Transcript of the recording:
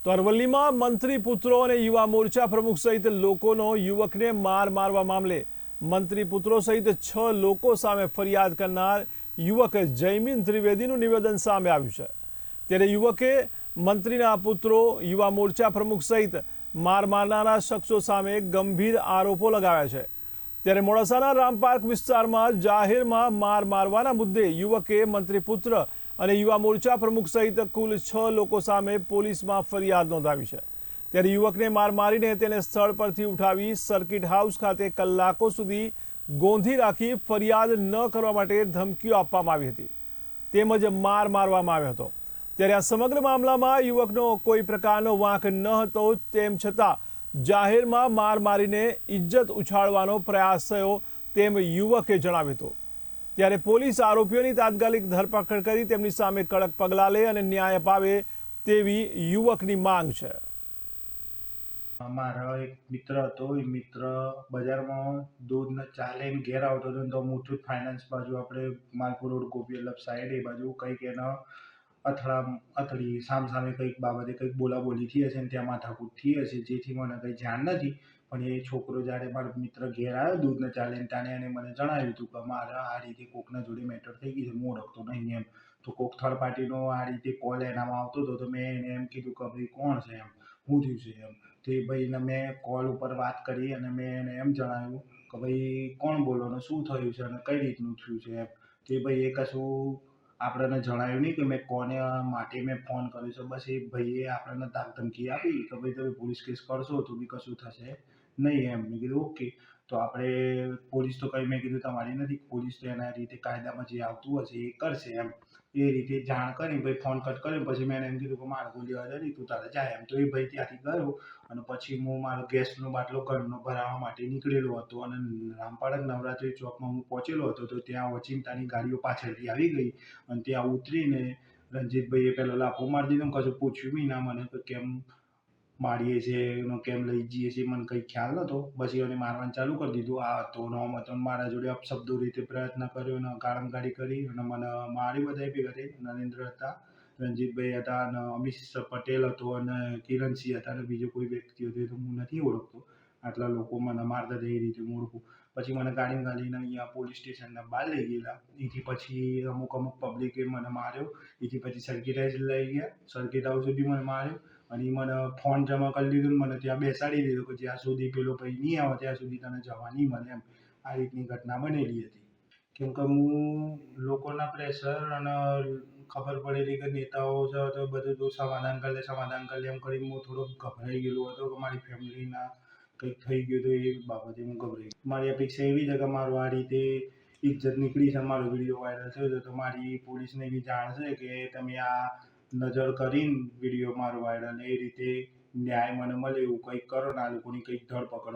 તો અરવલ્લીમાં મંત્રી પુત્રો અને યુવા મોરચા પ્રમુખ સહિત લોકોનો યુવકને માર મારવા મામલે મંત્રી પુત્રો સહિત 6 લોકો સામે ફરિયાદ કરનાર યુવક જયમીન ત્રિવેદીનું નિવેદન સામે આવ્યું છે। ત્યારે યુવકે મંત્રીના પુત્રો યુવા મોરચા પ્રમુખ સહિત માર મારનારા શખ્સો સામે ગંભીર આરોપો લગાવ્યા છે। ત્યારે મોડાસાના રામપાર્ક વિસ્તારમાં જાહેરમાં માર મારવાના મુદ્દે યુવકે મંત્રી પુત્ર અને યુવા મોરચા પ્રમુખ સહિત કુલ 6 લોકો સામે પોલીસમાં ફરિયાદ નોંધાવી છે। ત્યારે યુવકને માર મારીને તેને સ્થળ પરથી ઉઠાવી સર્કિટ હાઉસ ખાતે કલાકો સુધી ગોંધી રાખી ફરિયાદ ન કરવા માટે ધમકીઓ આપવામાં આવી હતી તેમજ માર મારવામાં આવ્યો હતો। ત્યારે આ સમગ્ર મામલામાં યુવકનો કોઈ પ્રકારનો વાંક ન હતો, તેમ છતાં જાહેરમાં માર મારીને ઇજ્જત ઉછાળવાનો પ્રયાસ થયો તેમ યુવકે જણાવ્યું હતું। ત્યારે પોલીસ આરોપીઓની તાત્કાલિક ધરપકડ કરી તેમની સામે કડક પગલાં લે અને ન્યાય અપાવે તેવી યુવકની માંગ છે। મારો એક મિત્ર હતો, એ મિત્ર બજારમાં દૂધ ને ચા લઈને ઘેર આવતો હતો તો મુથુટ ફાઇનાન્સ બાજુ આપણે માલપુર રોડ ગોપીવલ્લભ સાઈડ એ બાજુ કંઈક એનો અથડી સામસામે કંઈક બાબતે કંઈક બોલાબોલી થઈ હશે ને ત્યાં માથાકૂટ થઈ હશે, જેથી મને કંઈ જાણ નથી। પણ એ છોકરો જ્યારે મારો મિત્ર ઘેર આવ્યો દૂધ ને ચા લઈને તાણે એને મને જણાવ્યું હતું કે મારા આ રીતે કોકના જોડે મેટર થઈ ગઈ છે, હું ઓળખતો નહીં એમ। તો કોક થર્ડ પાર્ટીનો આ રીતે કોલ એનામાં આવતો હતો તો મેં એને એમ કીધું કે ભાઈ કોણ છે એમ, શું થયું છે એમ। તો એ ભાઈને મેં કોલ ઉપર વાત કરી અને મેં એને એમ જણાવ્યું કે ભાઈ કોણ બોલો ને શું થયું છે અને કઈ રીતનું થયું છે એમ। તો એ ભાઈએ કશું આપણને જણાવ્યું નહીં કે મેં કોને માટે મેં ફોન કર્યો છે। બસ એ ભાઈએ આપણને ધમકી આપી કે ભાઈ તમે પોલીસ કેસ કરશો તો બી કશું થશે નહીં એમ। મેં કીધું ઓકે, તો આપણે પોલીસ તો કંઈ મેં કીધું તમારી નથી, પોલીસ તો એના રીતે કાયદામાં જે આવતું હશે એ કરશે એમ। એ રીતે જાણ કરી ભાઈ ફોન કટ કર્યો પછી મેં એમ કીધું કે મારે કોઈ લેવા દે નહીં, તું તારે જાય એમ। તો એ ભાઈ ત્યાંથી ગયો અને પછી હું મારો ગેસનો બાટલો ઘરનો ભરાવવા માટે નીકળેલો હતો અને રામપાળક નવરાત્રી ચોકમાં હું પહોંચેલો હતો તો ત્યાં ઓચિંતાની ગાડીઓ પાછળથી આવી ગઈ અને ત્યાં ઉતરીને રણજીતભાઈએ પહેલો લાફો મારી દીધો, કશું પૂછ્યું બી ના મને કે કેમ મારીએ છીએ એનો કેમ લઈ જઈએ છીએ, મને કંઈ ખ્યાલ નહોતો। પછી એને મારવાનું ચાલુ કરી દીધું, આ હતો નોમ હતો, મારા જોડે અપશબ્દો રીતે પ્રયત્ન કર્યો અને ગાળમગાળી કરી અને મને મારી બધા ભેગા થઈ। નરેન્દ્ર હતા, રણજીતભાઈ હતા અને અમીશ પટેલ હતો અને કિરણસિંહ હતા અને બીજો કોઈ વ્યક્તિ હતો એ તો હું નથી ઓળખતો। આટલા લોકો મને મારતા હતા એ રીતે હું ઓળખું। પછી મને ગાડીમાં ગાડીને અહીંયા પોલીસ સ્ટેશનના બહાર લઈ ગયેલા। એથી પછી અમુક પબ્લિકે મને માર્યો, એથી પછી સર્કિટ હાઉસ લઈ ગયા, સર્કિટ હાઉસ સુધી મને માર્યો અને એ મને ફોન જમા કરી દીધો ને મને ત્યાં બેસાડી દીધો કે જ્યાં સુધી પેલો ભાઈ નહીં આવે ત્યાં સુધી તને જવા નહીં મળે એમ। આ રીતની ઘટના બનેલી હતી। કેમ કે હું લોકોના પ્રેશર અને ખબર પડેલી કે નેતાઓ છે તો બધું તો સમાધાન કરી લે એમ કરી હું થોડો ગભરાઈ ગયેલો હતો કે મારી ફેમિલીના કંઈક થઈ ગયું તો એ બાબતે હું ગભરાઈ ગયો। મારી અપેક્ષા એવી છે કે મારું આ રીતે ઇજ્જત નીકળી છે, મારો વિડીયો વાયરલ થયો છે તો મારી પોલીસને એવી જાણ છે કે તમે આ નજર કરીને વિડીયો મારો વાયરલ એ રીતે ન્યાય મને મળે એવું કંઈક કરો ને આ લોકોની કંઈક ધરપકડ